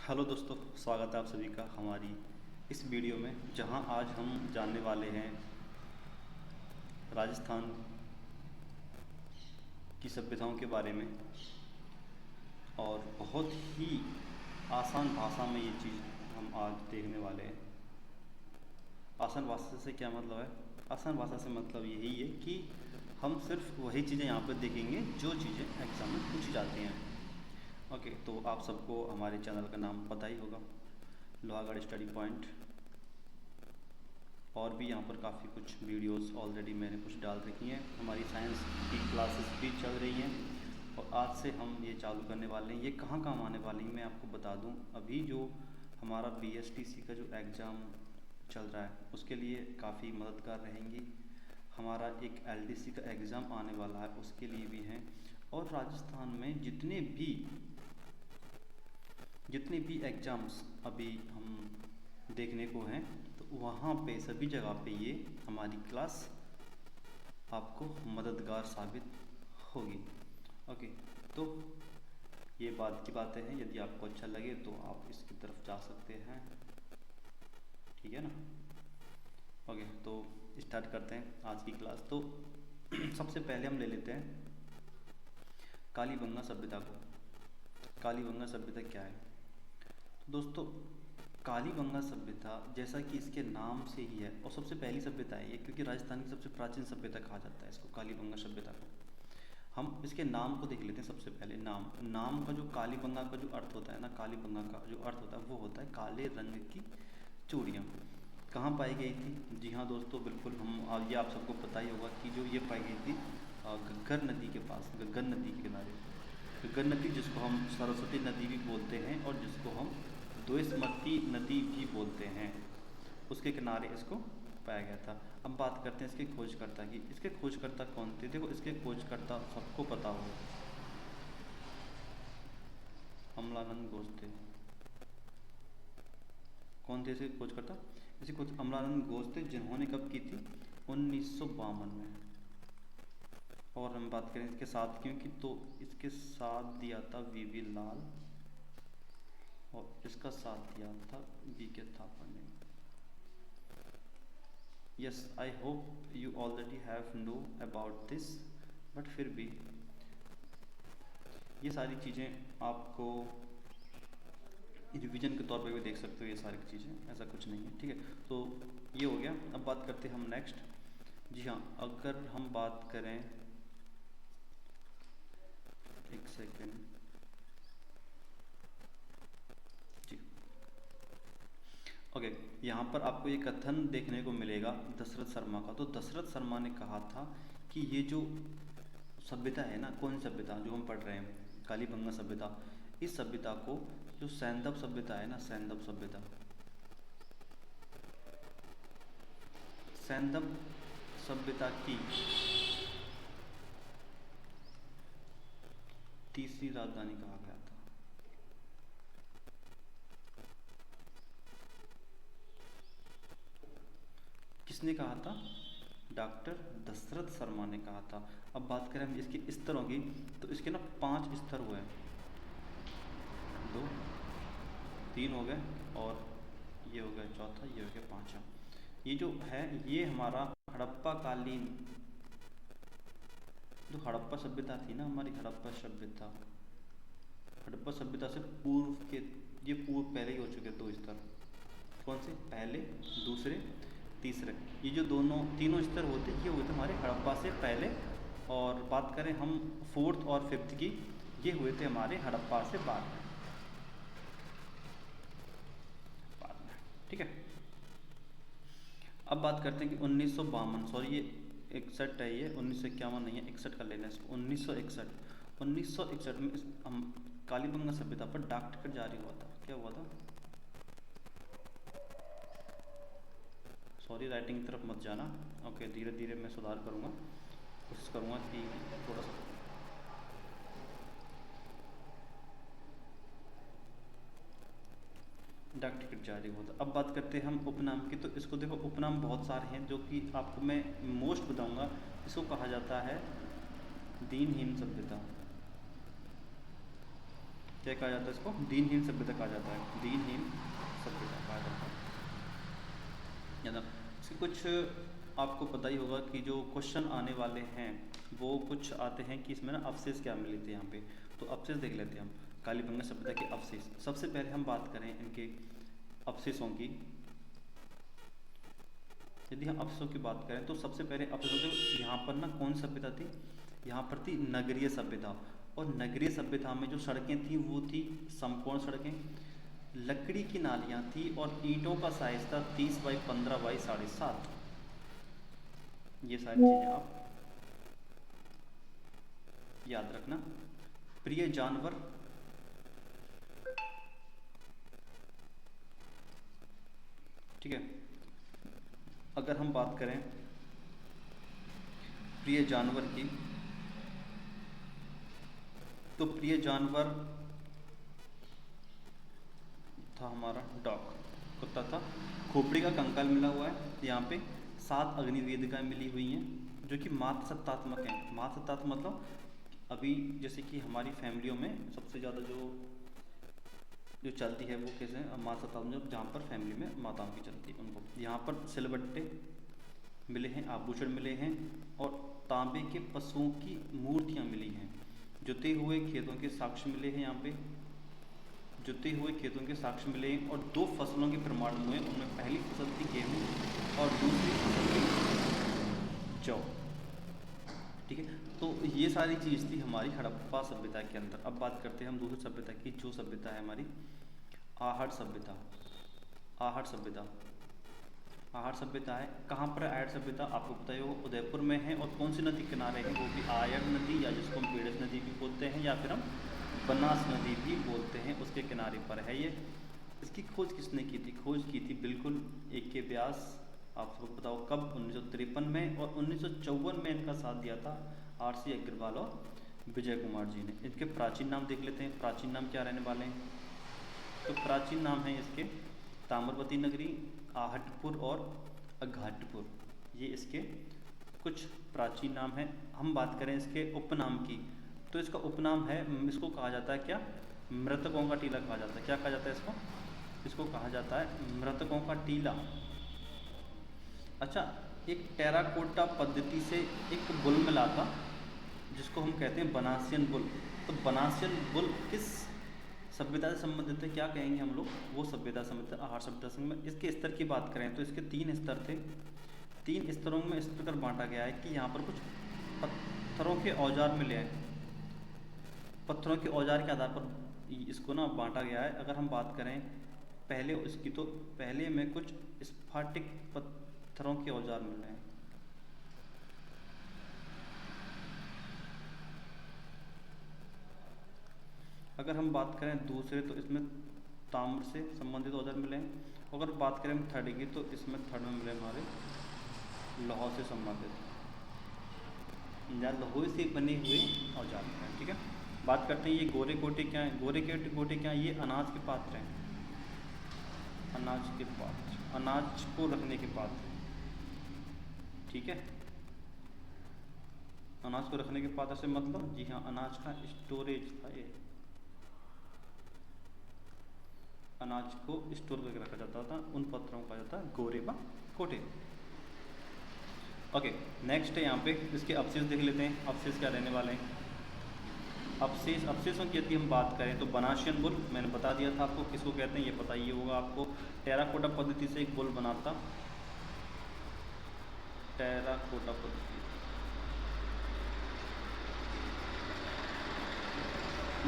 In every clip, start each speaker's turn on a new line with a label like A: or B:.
A: Hello दोस्तों, स्वागत है आप सभी का हमारी इस वीडियो में, जहां आज हम जानने वाले हैं राजस्थान की सभ्यताओं के बारे में। और बहुत ही आसान भाषा में ये चीज़ हम आज देखने वाले हैं। आसान भाषा से क्या मतलब है? आसान भाषा से मतलब यही है कि हम सिर्फ वही चीज़ें यहाँ पर देखेंगे जो चीज़ें एग्ज़ाम में पूछी जाती हैं। ओके, तो आप सबको हमारे चैनल का नाम पता ही होगा, लोहागढ़ स्टडी पॉइंट। और भी यहाँ पर काफ़ी कुछ वीडियोस ऑलरेडी मैंने कुछ डाल रखी हैं। हमारी साइंस की क्लासेस भी चल रही हैं और आज से हम ये चालू करने वाले हैं। ये कहाँ कहाँ आने वाली हैं मैं आपको बता दूँ। अभी जो हमारा BSTC का जो एग्ज़ाम चल रहा है उसके लिए काफ़ी मददगार रहेंगी। हमारा एक LDC का एग्ज़ाम आने वाला है, उसके लिए भी हैं। और राजस्थान में जितने भी एग्ज़ाम्स अभी हम देखने को हैं, तो वहाँ पे सभी जगह पे ये हमारी क्लास आपको मददगार साबित होगी। ओके, तो ये बात की बातें हैं। यदि आपको अच्छा लगे तो आप इसकी तरफ जा सकते हैं, ठीक है ना। ओके, तो स्टार्ट करते हैं आज की क्लास। तो सबसे पहले हम ले लेते हैं कालीबंगा सभ्यता को। कालीबंगा सभ्यता क्या है? तो दोस्तों, कालीबंगा सभ्यता जैसा कि इसके नाम से ही है, और सबसे पहली सभ्यता है ये, क्योंकि राजस्थान की सबसे प्राचीन सभ्यता कहा जाता है इसको, कालीबंगा सभ्यता को। हम इसके नाम को देख लेते हैं। सबसे पहले नाम का जो कालीबंगा का जो अर्थ होता है ना, कालीबंगा का जो अर्थ होता है वो होता है काले रंग की चूड़ियाँ। कहाँ पाई गई थी? जी हाँ दोस्तों, बिल्कुल ये आप सबको पता ही होगा कि जो ये पाई गई थी घग्गर नदी के पास, घग्गर नदी के किनारे। घग्गर नदी जिसको हम सरस्वती नदी भी बोलते हैं और जिसको हम द्विसमती नदी भी बोलते हैं, उसके किनारे इसको पाया गया था। अब बात करते हैं इसके खोजकर्ता की। इसके खोजकर्ता कौन थे? देखो, इसके खोजकर्ता सबको पता होगा, अमलानंद घोष थे। कौन थे इसके खोजकर्ता? इसके खोज अमलानंद घोष थे, जिन्होंने कब की थी? 1952 में। और हम बात करें इसके साथ क्योंकि, तो इसके साथ दिया था VV लाल और इसका साथ दिया था BK थापा ने। Yes, I hope you already have know about this, but फिर भी ये सारी चीज़ें आपको रिवीजन के तौर पे भी देख सकते हो। ये सारी चीज़ें, ऐसा कुछ नहीं है, ठीक है। तो ये हो गया। अब बात करते हैं हम नेक्स्ट। जी हाँ, अगर हम बात करें, एक सेकेंड जी। ओके, यहाँ पर आपको ये कथन देखने को मिलेगा दशरथ शर्मा का। तो दशरथ शर्मा ने कहा था कि ये जो सभ्यता है ना, कौन सी सभ्यता जो हम पढ़ रहे हैं, कालीबंगा सभ्यता, इस सभ्यता को जो सैंधव सभ्यता है ना, सैंधव सभ्यता, सैंधव सभ्यता की तीसरी राजधानी कहा गया था। किसने कहा था? डॉक्टर दशरथ शर्मा ने कहा था। अब बात करें हम इसके स्तरों की, तो इसके ना 5 स्तर हुए हैं। 2 3 हो गए और ये हो गया चौथा, ये हो गया पांचवा। ये जो है ये हमारा हड़प्पा कालीन, जो हड़प्पा सभ्यता थी ना हमारी, हड़प्पा सभ्यता से पूर्व के, ये पूर्व पहले ही हो चुके 2 स्तर। कौन से? पहले, दूसरे, तीसरे। ये जो तीनों स्तर होते ये हुए थे हमारे हड़प्पा से पहले। और बात करें हम 4th और 5th की, ये हुए थे हमारे हड़प्पा से बाद में, ठीक है। अब बात करते हैं कि 1952, सॉरी ये 61 है, ये 1951 नहीं है, 61 कर लेना इसको। 1961 में हम कालीबंगा सभ्यता पर डाक टिकट जारी हुआ था। क्या हुआ था? सॉरी, राइटिंग की तरफ मत जाना। ओके, धीरे धीरे मैं सुधार करूँगा, कोशिश करूँगा कि थोड़ा सा डाक टिकट जारी हुआ था। अब बात करते हैं हम उपनाम की। तो इसको देखो, उपनाम बहुत सारे हैं जो कि आपको मैं मोस्ट बताऊंगा। इसको कहा जाता है दीनहीन सभ्यता। क्या कहा जाता है इसको? दीनहीन सभ्यता कहा जाता है, दीनहीन सभ्यता कहा जाता है ना। इसके कुछ आपको पता ही होगा कि जो क्वेश्चन आने वाले हैं वो कुछ आते हैं कि इसमें ना अवशेष क्या मिले थे यहाँ पे, तो अवशेष देख लेते हैं हम। कालीबंगा सभ्यता के अवशेष, सबसे पहले हम बात करें इनके अवशेषों की। यदि हम अवशेषों की बात करें तो सबसे पहले अवशेषों के यहाँ पर ना कौन सभ्यता थी? यहाँ पर थी नगरीय सभ्यता। और नगरीय सभ्यता में जो सड़कें थी वो थी समकोण सड़कें, लकड़ी की नालियाँ थी और ईंटों का साइज था 30 बाई 15 बाई 7.5। ये सारी चीज़ें आप याद रखना। प्रिय जानवर, ठीक है। अगर हम बात करें प्रिय जानवर की, तो प्रिय जानवर था हमारा डॉग, कुत्ता था। खोपड़ी का कंकाल मिला हुआ है यहाँ पे। 7 अग्निवेदिकाएं मिली हुई हैं जो कि मातृसत्तात्मक हैं। मातृसत्तात्मक मतलब अभी जैसे कि हमारी फैमिलियों में सबसे ज़्यादा जो चलती है वो कैसे है? मातृसत्तात्मक, जहाँ पर फैमिली में माताओं की चलती है उनको। यहाँ पर सिलबट्टे मिले हैं, आभूषण मिले हैं और तांबे के पशुओं की मूर्तियाँ मिली हैं। जुते हुए खेतों के साक्ष्य मिले हैं यहाँ पे, जुते हुए खेतों के साक्ष्य मिले हैं। और 2 फसलों के प्रमाण हुए, उनमें पहली फसल थी गेहूँ और दूसरी फसल थी जौ, ठीक है। तो ये सारी चीज़ थी हमारी हड़प्पा सभ्यता के अंदर। अब बात करते हैं हम दूसरी सभ्यता की, जो सभ्यता है हमारी आहट सभ्यता। आहट सभ्यता, आहट सभ्यता है कहाँ पर? आहट सभ्यता आपको पता ही होगा उदयपुर में है। और कौन सी नदी किनारे है? वो भी आयन नदी, या जिसको हम बेड़स नदी भी बोलते हैं, या फिर हम बनास नदी भी बोलते हैं, उसके किनारे पर है ये। इसकी खोज किसने की थी? खोज की थी बिल्कुल A.K. व्यास। आप सबको पता हो कब? 1953 में। और 1954 में इनका साथ दिया था R.C. अग्रवाल और विजय कुमार जी ने। इनके प्राचीन नाम देख लेते हैं। प्राचीन नाम क्या रहने वाले हैं? तो प्राचीन नाम है इसके ताम्रवती नगरी, आहटपुर और अघाटपुर। ये इसके कुछ प्राचीन नाम हैं। हम बात करें इसके उपनाम की, तो इसका उपनाम है, इसको कहा जाता है क्या? मृतकों का टीला कहा जाता है। क्या कहा जाता है इसको? इसको कहा जाता है मृतकों का टीला। अच्छा, एक टेराकोटा पद्धति से एक बुल मिला था जिसको हम कहते हैं बनासियन बुल। तो बनासियन बुल किस सभ्यता से संबंधित है? क्या कहेंगे हम लोग? वो सभ्यता संबंधित आहार सभ्यता से। में इसके स्तर की बात करें तो इसके 3 स्तर थे। 3 स्तरों में इस प्रकार बांटा गया है कि यहाँ पर कुछ पत्थरों के औजार मिले हैं। पत्थरों के औजार के आधार पर इसको ना बांटा गया है। अगर हम बात करें पहले इसकी, तो पहले में कुछ स्फाटिक पत्थरों के औजार मिल रहे हैं। अगर हम बात करें दूसरे, तो इसमें ताम्र से संबंधित औजार मिले हैं। अगर बात करें थर्ड की, तो इसमें थर्ड में मिले हमारे लौह से संबंधित या लोहे से बने हुए औजार हैं, ठीक है। बात करते हैं ये गोरे कोटे क्या हैं? गोरे कोटे क्या हैं? ये अनाज के पात्र हैं। अनाज के पात्र, अनाज को रखने के पात्र, ठीक है। अनाज को रखने के पात्र से मतलब, जी हाँ, अनाज का स्टोरेज था ये। अनाज को स्टोर करके रखा जाता था, उन पत्थरों को कहा जाता है गोरे व कोटे। ओके, नेक्स्ट है यहाँ पे इसके अवशेष देख लेते हैं। अवशेष क्या रहने वाले हैं? अवशेषों की यदि हम बात करें तो बनासियन बुल, मैंने बता दिया था आपको किसको कहते हैं, ये पता ही होगा आपको। टेराकोटा पद्धति से एक बुल बना था, टेराकोटा पद्धति।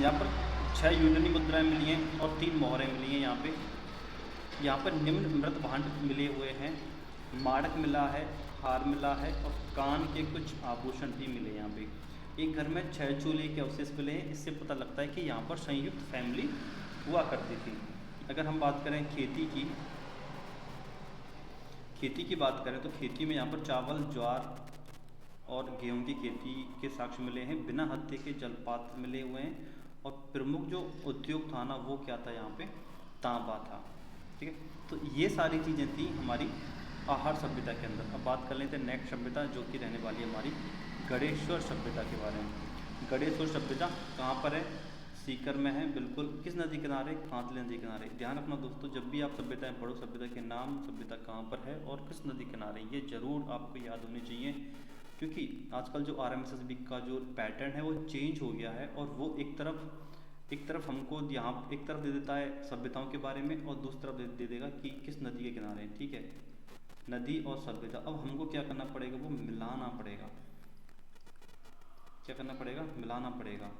A: यहाँ पर 6 यूनानी मुद्राएं मिली हैं और 3 मोहरें मिली हैं। यहाँ पर निम्न मृत भांड मिले हुए हैं, माड़क मिला है, हार मिला है और कान के कुछ आभूषण भी मिले। यहाँ पे एक घर में 6 चूल्हे के अवशेष मिले हैं। इससे पता लगता है कि यहाँ पर संयुक्त फैमिली हुआ करती थी। अगर हम बात करें खेती की बात करें तो खेती में यहाँ पर चावल, ज्वार और गेहूं की खेती के साक्ष्य मिले हैं। बिना हत्थे के जलपात मिले हुए हैं और प्रमुख जो उद्योग था ना, वो क्या था? यहाँ पे तांबा था, ठीक है। तो ये सारी चीज़ें थी हमारी आहार सभ्यता के अंदर। अब बात कर लेते हैं नेक्स्ट सभ्यता, जो कि रहने वाली है हमारी गणेश्वर सभ्यता के बारे में। गणेश्वर सभ्यता कहाँ पर है? सीकर में है बिल्कुल। किस नदी किनारे? कांतली नदी किनारे। ध्यान रखना दोस्तों, जब भी आप सभ्यताएं पढ़ो, सभ्यता के नाम, सभ्यता कहाँ पर है और किस नदी किनारे, ये जरूर आपको याद होनी चाहिए। क्योंकि आजकल जो RMSSB का जो पैटर्न है वो चेंज हो गया है, और वो एक तरफ हमको यहाँ एक तरफ दे देता है सभ्यताओं के बारे में, और दूसरी तरफ दे देगा कि किस नदी के किनारे है। ठीक है, नदी और सभ्यता। अब हमको क्या करना पड़ेगा? वो मिलाना पड़ेगा। क्या करना पड़ेगा? मिलाना पड़ेगा।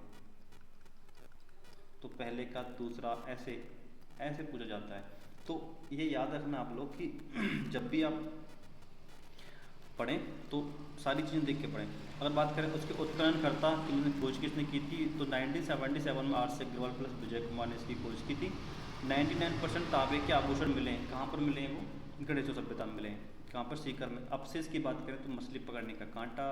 A: तो पहले का दूसरा, ऐसे ऐसे पूछा जाता है। तो ये याद रखना आप लोग कि जब भी आप पढ़ें तो सारी चीज़ें देख के पढ़ें। अगर बात करें उसके उत्खननकर्ता की खोज किसने की थी, तो 1977 में RC अग्रवाल प्लस विजय कुमार ने इसकी खोज की थी। 99% तांबे के आभूषण मिले हैं। कहाँ पर मिले हैं? वो गणेशों सभ्यता में मिले हैं। कहाँ पर? सीकर में। अवशेष की बात करें तो मछली पकड़ने का कांटा,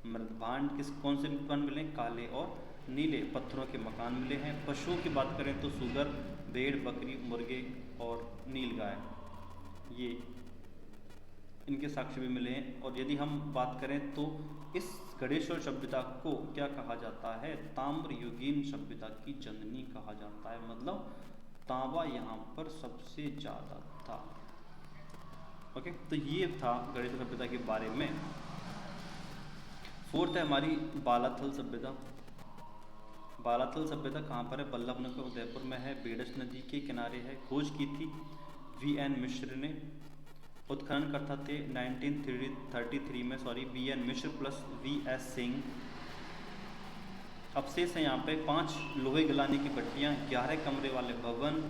A: मृदभांड, कौन से मकान मिले? काले और नीले पत्थरों के मकान मिले हैं। पशुओं की बात करें तो सुगर, भेड़, बकरी, मुर्गे और नीलगाय, ये इनके साक्ष्य भी मिले हैं। और यदि हम बात करें तो इस गणेश्वर सभ्यता को क्या कहा जाता है? ताम्रयुगीन सभ्यता की जननी कहा जाता है। मतलब तांबा यहाँ पर सबसे ज़्यादा था। ओके, तो ये था गणेश्वर सभ्यता के बारे में। फोर्थ है हमारी बालाथल सभ्यता। बालाथल सभ्यता कहाँ पर है? बल्लभनगर उदयपुर में है, बेडस नदी के किनारे है। खोज की थी VN मिश्र ने। उत्खननकर्ता थे 1933 में VN मिश्र प्लस VS सिंह। अवशेष है यहाँ पे 5 लोहे गलाने की भट्टियाँ, 11 कमरे वाले भवन,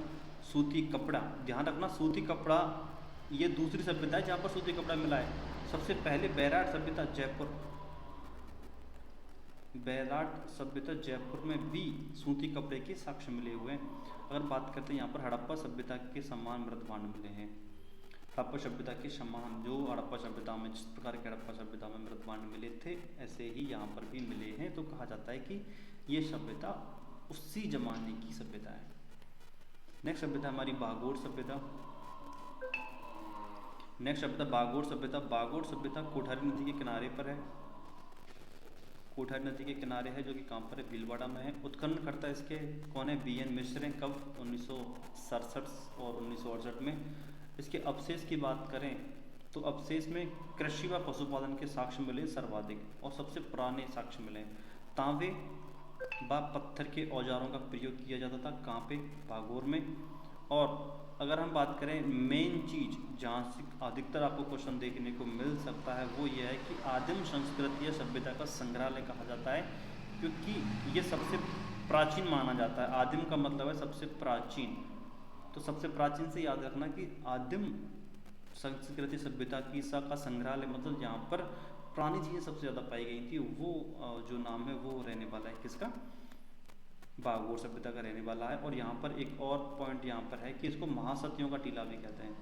A: सूती कपड़ा। ध्यान रखना, सूती कपड़ा ये दूसरी सभ्यता है जहाँ पर सूती कपड़ा मिला है। सबसे पहले बैराट सभ्यता जयपुर, बैराट सभ्यता जयपुर में भी सूती कपड़े के साक्ष्य मिले हुए हैं। अगर बात करते हैं यहाँ पर हड़प्पा सभ्यता के समान मृदभांड मिले हैं। हड़प्पा सभ्यता के समान, जो हड़प्पा सभ्यता में जिस प्रकार के हड़प्पा सभ्यता में मृदभांड मिले थे, ऐसे ही यहाँ पर भी मिले हैं। तो कहा जाता है कि ये सभ्यता उसी जमाने की सभ्यता है। नेक्स्ट सभ्यता हमारी बागोर सभ्यता। नेक्स्ट सभ्यता बागोर सभ्यता। बागोर सभ्यता कोठारी नदी के किनारे पर है। कोठारी नदी के किनारे है, जो कि कहाँ पर है? भीलवाड़ा में है। उत्खननकर्ता इसके कौन है? VN मिश्र हैं। कब? 1967 और 1968 में। इसके अवशेष की बात करें तो अवशेष में कृषि व पशुपालन के साक्ष्य मिले सर्वाधिक, और सबसे पुराने साक्ष्य मिले। तांबे व पत्थर के औजारों का प्रयोग किया जाता था। कहाँ पे? बागोर में। और अगर हम बात करें मेन चीज़ जहाँ से अधिकतर आपको क्वेश्चन देखने को मिल सकता है, वो ये है कि आदिम संस्कृति या सभ्यता का संग्रहालय कहा जाता है, क्योंकि ये सबसे प्राचीन माना जाता है। आदिम का मतलब है सबसे प्राचीन। तो सबसे प्राचीन से याद रखना कि आदिम संस्कृति सभ्यता की का संग्रहालय, मतलब जहाँ पर पुरानी चीज़ें सबसे ज़्यादा पाई गई थी, वो जो नाम है वो रहने वाला है किसका? बागोर सभ्यता का रहने वाला है। और यहाँ पर एक और पॉइंट यहाँ पर है कि इसको महासतियों का टीला भी कहते हैं।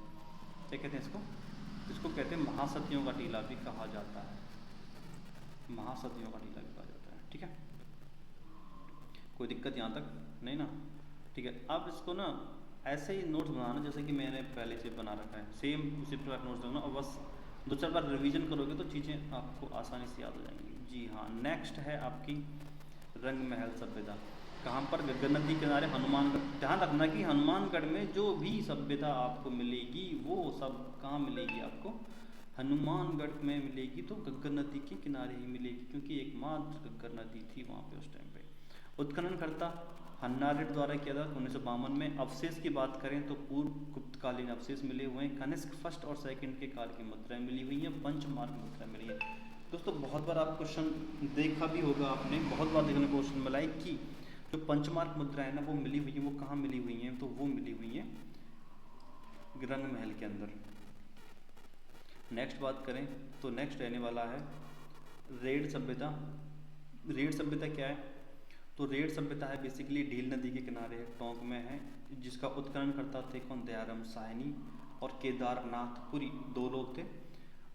A: क्या कहते हैं इसको? इसको कहते हैं महासतियों का टीला भी कहा जाता है। महासतियों का टीला भी कहा जाता है। ठीक है, कोई दिक्कत यहाँ तक नहीं ना? ठीक है, आप इसको ना ऐसे ही नोट्स बनाना जैसे कि मैंने पहले से बना रखा है, सेम उसी प्रकार नोट्स बनाना, और बस 2-4 बार रिवीजन करोगे तो चीज़ें आपको आसानी से याद हो जाएंगी। जी हाँ, नेक्स्ट है आपकी रंग महल सभ्यता। कहाँ पर? गंगा नदी किनारे, हनुमानगढ़। ध्यान रखना कि हनुमानगढ़ में जो भी सभ्यता आपको मिलेगी वो सब कहाँ मिलेगी? आपको हनुमानगढ़ में मिलेगी। तो गंगा नदी के किनारे ही मिलेगी, क्योंकि एकमात्र गंगा नदी थी वहाँ पे उस टाइम पे। उत्खननकर्ता हन्नारेड्डी द्वारा किया था 1952 में। अवशेष की बात करें तो पूर्व गुप्तकालीन अवशेष मिले हुए हैं। कनिष्क फर्स्ट और सेकंड के काल की मुद्राएं मिली हुई हैं। पंचमार्क मुद्राएं मिली हैं। दोस्तों बहुत बार आप क्वेश्चन देखा भी होगा आपने, बहुत बार देखने को क्वेश्चन मिला है कि जो पंचमार्क मुद्रा है ना वो मिली हुई है, वो कहाँ मिली हुई हैं? तो वो मिली हुई हैं रंग महल के अंदर। नेक्स्ट बात करें तो नेक्स्ट रहने वाला है रेड सभ्यता। रेड सभ्यता क्या है? तो रेड सभ्यता है बेसिकली ढील नदी के किनारे टोंक में है, जिसका उत्खननकर्ता थे कौन? दयाराम साहनी और केदारनाथपुरी, 2 लोग थे।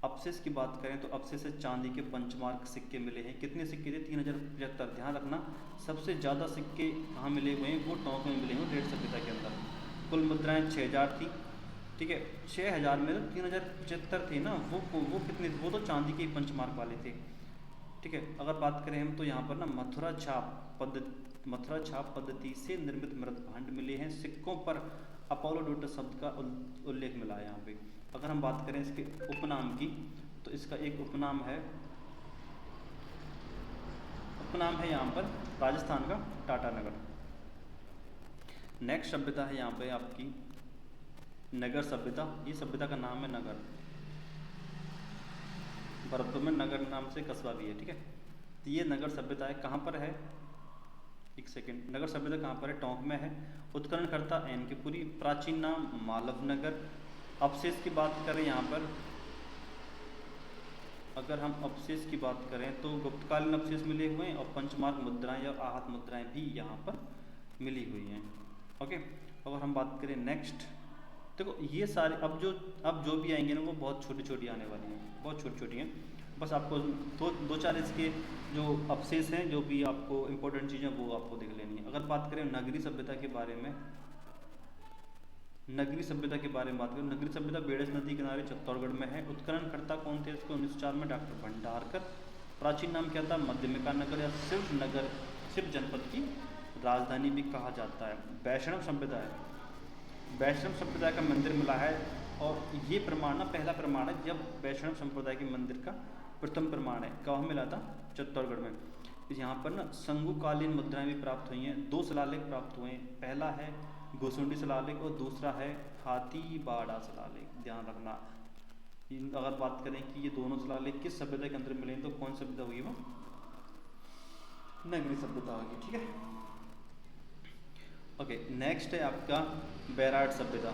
A: अवशेष की बात करें तो अवशेष से चांदी के पंचमार्क सिक्के मिले हैं। कितने सिक्के थे? 3075। ध्यान रखना, सबसे ज़्यादा सिक्के कहाँ मिले हुए हैं? वो टोंक में मिले हुए रेड सभ्यता के अंदर। कुल मुद्राएं 6000 थी। ठीक है, 6000 में तो 3075 थे ना, वो कितने? वो तो चांदी के पंचमार्क वाले थे। ठीक है, अगर बात करें हम तो यहाँ पर ना मथुरा छाप पद्धति मथुरा छाप पद्धति से निर्मित मृत भांड मिले हैं। सिक्कों पर अपोलोडोटस शब्द का उल्लेख मिला है यहाँ पे। अगर हम बात करें इसके उपनाम की, तो इसका एक उपनाम है यहाँ पर राजस्थान का टाटानगर। नेक्स्ट सभ्यता है यहाँ पे आपकी नगर सभ्यता। ये सभ्यता का नाम है नगर। भरतपुर में नगर नाम से कस्बा भी है, ठीक है। तो ये नगर सभ्यता है, कहाँ पर है, एक सेकेंड, नगर सभ्यता कहाँ पर है, टोंक में है। उत्खननकर्ता एन के पुरी। प्राचीन नाम मालव नगर। अवशेष की बात करें यहाँ पर, अगर हम अवशेष की बात करें तो गुप्तकालीन अवशेष मिले हुए हैं और पंचमार्क मुद्राएं या आहत मुद्राएं भी यहाँ पर मिली हुई हैं। ओके, अगर हम बात करें नेक्स्ट, देखो ये सारे अब जो भी आएंगे ना वो बहुत छोटी छोटी आने वाली हैं, बहुत छोटी छोटी हैं। बस आपको दो चार इसके जो अवशेष हैं, जो भी आपको इम्पोर्टेंट चीज़ें वो आपको देख लेनी है। अगर बात करें नगरी सभ्यता के बारे में, नगरी सभ्यता के बारे में बात करें, नगरी सभ्यता बेड़स नदी किनारे चित्तौड़गढ़ में है। उत्खननकर्ता कौन थे इसको, 1904 में डॉक्टर भंडारकर। प्राचीन नाम क्या था, मध्यमिका नगर या शिव नगर, शिव जनपद की राजधानी भी कहा जाता है। वैष्णव सभ्यता है, वैष्णव संप्रदाय का मंदिर मिला है। और ये प्रमाण ना पहला प्रमाण है जब वैष्णव संप्रदाय के मंदिर का प्रथम प्रमाण है, कहाँ मिला था, चित्तौड़गढ़ में। यहाँ पर ना संगुकालीन मुद्राएं भी प्राप्त हुई हैं। 2 शिलालेख प्राप्त हुए हैं, पहला है गोसुंडी शिलालेख और दूसरा है हाथीबाड़ा शिलालेख। ध्यान रखना, अगर बात करें कि ये दोनों शिलालेख किस सभ्यता के अंदर मिले तो कौन सभ्यता होगी, वो नगरी सभ्यता होगी, ठीक है। ओके, नेक्स्ट है आपका बैराट सभ्यता।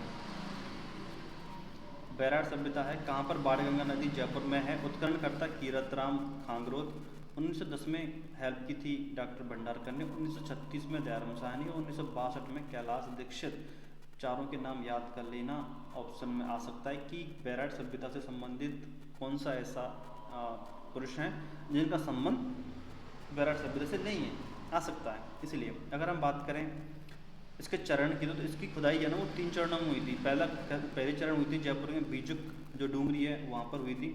A: बैराट सभ्यता है कहाँ पर, बाणगंगा नदी जयपुर में है। उत्खननकर्ता कीरतराम खांगरोत। 1910 में हेल्प की थी डॉक्टर भंडारकर ने। 1936 में दयाराम साहनी और 1962 में कैलाश दीक्षित। चारों के नाम याद कर लेना, ऑप्शन में आ सकता है कि बैराट सभ्यता से संबंधित कौन सा ऐसा पुरुष हैं जिनका संबंध बैराट सभ्यता से नहीं है, आ सकता है। इसलिए अगर हम बात करें इसके चरण की, तो इसकी खुदाई है ना वो 3 चरणों में हुई थी। पहली चरण हुई थी जयपुर में बीजुक जो डूंगरी है वहाँ पर हुई थी।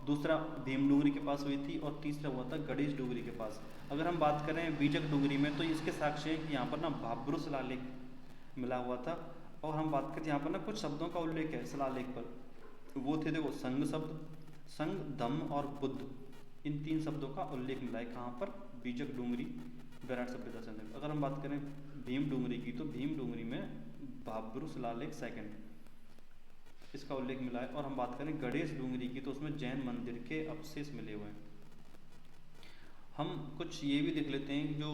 A: दूसरा भीम डूंगरी के पास हुई थी और तीसरा हुआ था गणेश डूंगरी के पास। अगर हम बात करें बीजक डूंगरी में, तो इसके साक्ष्य है कि यहाँ पर ना भाब्रू शिलालेख मिला हुआ था। और हम बात करें यहाँ पर ना कुछ शब्दों का उल्लेख है शिलालेख पर, वो थे देखो संघ शब्द, संघ, धम्म और बुद्ध, इन 3 शब्दों का उल्लेख मिला है कहाँ पर, बीजक डूंगरी बैराट सभ्यता से अंदर। अगर हम बात करें भीम डूंगरी की, तो भीम डूंगरी में भाब्रू शिलालेख सेकंड, इसका उल्लेख मिला है। और हम बात करें गणेश डूंगरी की, तो उसमें जैन मंदिर के अवशेष मिले हुए हैं। हम कुछ ये भी देख लेते हैं कि जो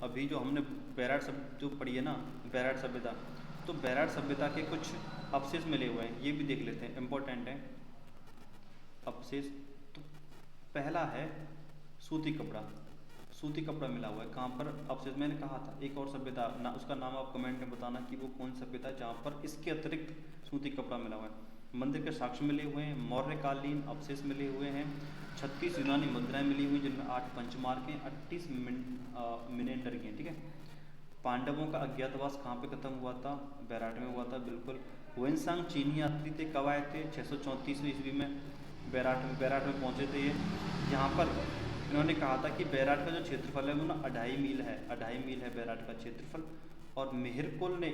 A: अभी जो हमने बैराट जो पढ़ी है ना बैराट सभ्यता, तो बैराट सभ्यता के कुछ अवशेष मिले हुए हैं, ये भी देख लेते हैं, इम्पोर्टेंट है अवशेष। तो पहला है सूती कपड़ा, सूती कपड़ा मिला हुआ है कहाँ पर, अवशेष मैंने कहा था। एक और सभ्यता ना, उसका नाम आप कमेंट में बताना कि वो कौन सभ्यता है जहाँ पर इसके अतिरिक्त सूती कपड़ा मिला हुआ है। मंदिर के साक्ष्य मिले हुए हैं, मौर्यकालीन अवशेष मिले हुए हैं, 36 यूनानी मुद्राएं मिली हुई जिनमें 8 पंचमार्क हैं, 38 मिनेंडर की हैं, ठीक है। पांडवों का अज्ञातवास कहाँ पे खत्म हुआ था, बैराट में हुआ था, बिल्कुल। वेनसांग चीनी यात्री थे, कब आए थे, 634 ईस्वी में बैराट में पहुँचे थे ये। यहाँ पर इन्होंने कहा था कि बैराट का जो क्षेत्रफल है वो ना 2.5 मील है, 2.5 मील है बैराट का क्षेत्रफल। और मिहिरकुल ने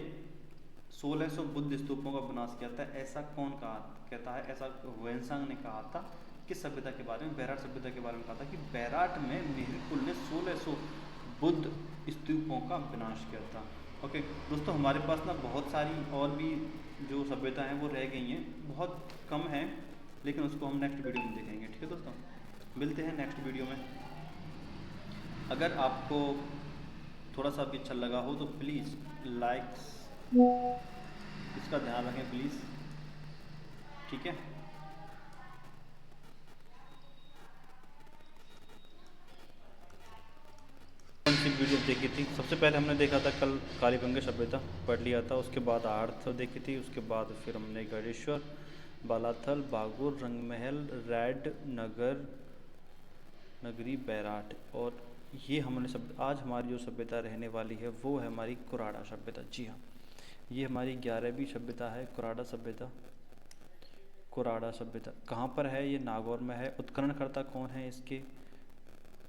A: 1600 बुद्ध स्तूपों का विनाश किया था, ऐसा कौन कहता है, ऐसा वेनसांग ने कहा था किस सभ्यता के बारे में, बैराट सभ्यता के बारे में कहा था कि बैराट में मिहिरकुल ने 1600 बुद्ध स्तूपों का विनाश किया था। ओके दोस्तों, हमारे पास ना बहुत सारी और भी जो सभ्यता हैं वो रह गई हैं, बहुत कम है, लेकिन उसको हम नेक्स्ट वीडियो में देखेंगे, ठीक है दोस्तों। मिलते हैं नेक्स्ट वीडियो में। अगर आपको थोड़ा सा भी अच्छा लगा हो तो प्लीज़ लाइक्स इसका ध्यान रखें प्लीज़, ठीक है। कौन सी वीडियो देखी थी, सबसे पहले हमने देखा था कल कालीबंगा सभ्यता पढ़ लिया था, उसके बाद आर्थर देखी थी, उसके बाद फिर हमने गणेश्वर, बालाथल, बागुर, रंगमहल, रैड नगरी, बैराट, और ये हमने आज हमारी जो सभ्यता रहने वाली है वो है हमारी कुराड़ा सभ्यता। जी हाँ, ये हमारी 11वीं सभ्यता है, कुराड़ा सभ्यता। कुराड़ा सभ्यता कहाँ पर है, ये नागौर में है। उत्खननकर्ता कौन है इसके,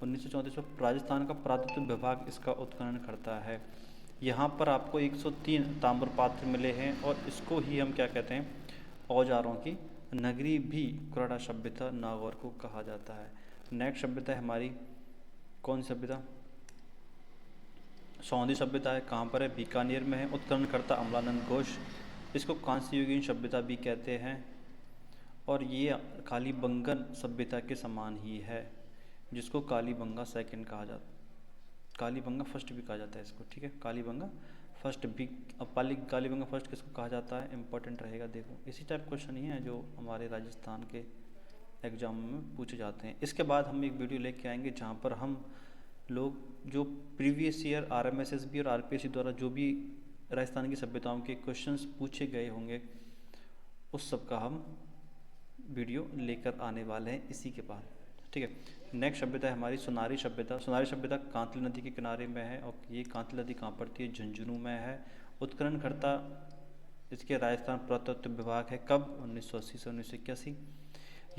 A: 1934 में राजस्थान का पुरातत्व विभाग इसका उत्खनन करता है। यहाँ पर आपको 103 ताम्रपात्र मिले हैं और इसको ही हम क्या कहते हैं, औजारों की नगरी भी कुराड़ा सभ्यता नागौर को कहा जाता है। नेक्स्ट सभ्यता है हमारी कौन सी सभ्यता, सौंधी सभ्यता है। कहाँ पर है, बीकानेर में है। उत्खननकर्ता अमलानंद घोष, इसको कांस्य युगीन सभ्यता भी कहते हैं और ये कालीबंगन सभ्यता के समान ही है, जिसको कालीबंगा सेकंड कहा जाता है, कालीबंगा फर्स्ट भी कहा जाता है इसको, ठीक है। कालीबंगा फर्स्ट भी, अब कालीबंगा फर्स्ट किसको कहा जाता है, इंपॉर्टेंट रहेगा। देखो इसी टाइप क्वेश्चन ही है जो हमारे राजस्थान के एग्जाम में पूछे जाते हैं। इसके बाद हम एक वीडियो लेके आएंगे जहाँ पर हम लोग जो प्रीवियस ईयर RMSSB और RPSC द्वारा जो भी राजस्थान की सभ्यताओं के क्वेश्चंस पूछे गए होंगे उस सब का हम वीडियो लेकर आने वाले हैं इसी के बाद, ठीक है। नेक्स्ट सभ्यता है हमारी सोनारी सभ्यता। सोनारी सभ्यता कांतली नदी के किनारे में है और ये कांतली नदी कहाँ पड़ती है, झुंझुनू में है। उत्खननकर्ता इसके राजस्थान पुरातत्व विभाग है। कब, 1980 से 1981।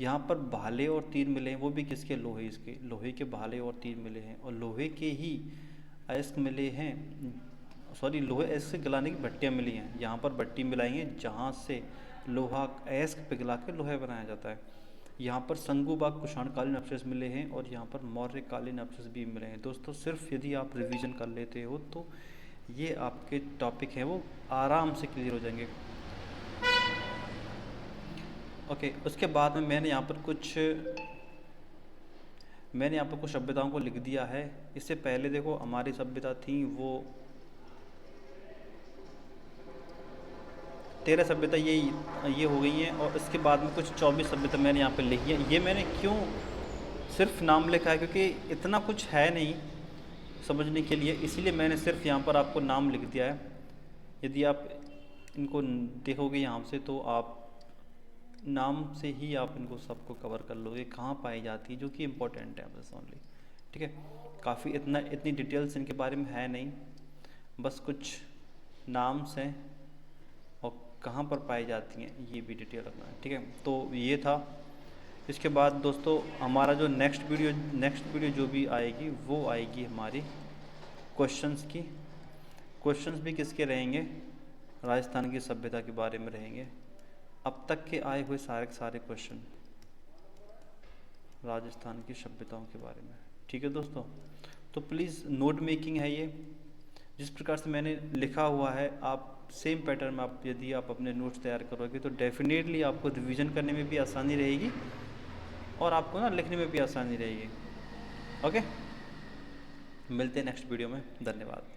A: यहाँ पर भाले और तीर मिले हैं, वो भी किसके, लोहे, इसके लोहे के भाले और तीर मिले हैं और लोहे के ही अयस्क मिले हैं, सॉरी लोहे अयस्क से गलाने की भट्टियाँ मिली हैं। यहाँ पर भट्टी मिलाई हैं जहाँ से लोहा अयस्क पिघला के लोहा बनाया जाता है। यहाँ पर संगूबाग कुषाणकालीन अवशेष मिले हैं और यहाँ पर मौर्यकालीन अवशेष भी मिले हैं। दोस्तों सिर्फ यदि आप रिवीजन कर लेते हो तो ये आपके टॉपिक हैं वो आराम से क्लियर हो जाएंगे। ओके, उसके बाद में मैंने यहाँ पर कुछ सभ्यताओं को लिख दिया है। इससे पहले देखो हमारी सभ्यता थी वो 13 सभ्यता ये हो गई हैं और इसके बाद में कुछ 24 सभ्यता मैंने यहाँ पे लिखी है। ये मैंने क्यों सिर्फ नाम लिखा है, क्योंकि इतना कुछ है नहीं समझने के लिए, इसीलिए मैंने सिर्फ यहाँ पर आपको नाम लिख दिया है। यदि आप इनको देखोगे यहाँ से तो आप नाम से ही आप इनको सबको कवर कर लोगे, कहाँ पाई जाती है, जो कि इम्पोर्टेंट है बस ओनली, ठीक है। काफ़ी इतनी डिटेल्स इनके बारे में है नहीं, बस कुछ नाम्स हैं और कहाँ पर पाई जाती हैं ये भी डिटेल रखना है, ठीक है। तो ये था। इसके बाद दोस्तों हमारा जो नेक्स्ट वीडियो जो भी आएगी वो आएगी हमारी क्वेश्चंस की। क्वेश्चंस भी किसके रहेंगे, राजस्थान की सभ्यता के बारे में रहेंगे। अब तक के आए हुए सारे क्वेश्चन राजस्थान की सभ्यताओं के बारे में, ठीक है दोस्तों। तो प्लीज़ नोट मेकिंग है ये, जिस प्रकार से मैंने लिखा हुआ है आप सेम पैटर्न में आप यदि आप अपने नोट्स तैयार करोगे तो डेफिनेटली आपको रिवीजन करने में भी आसानी रहेगी और आपको ना लिखने में भी आसानी रहेगी। ओके, मिलते हैं नेक्स्ट वीडियो में, धन्यवाद।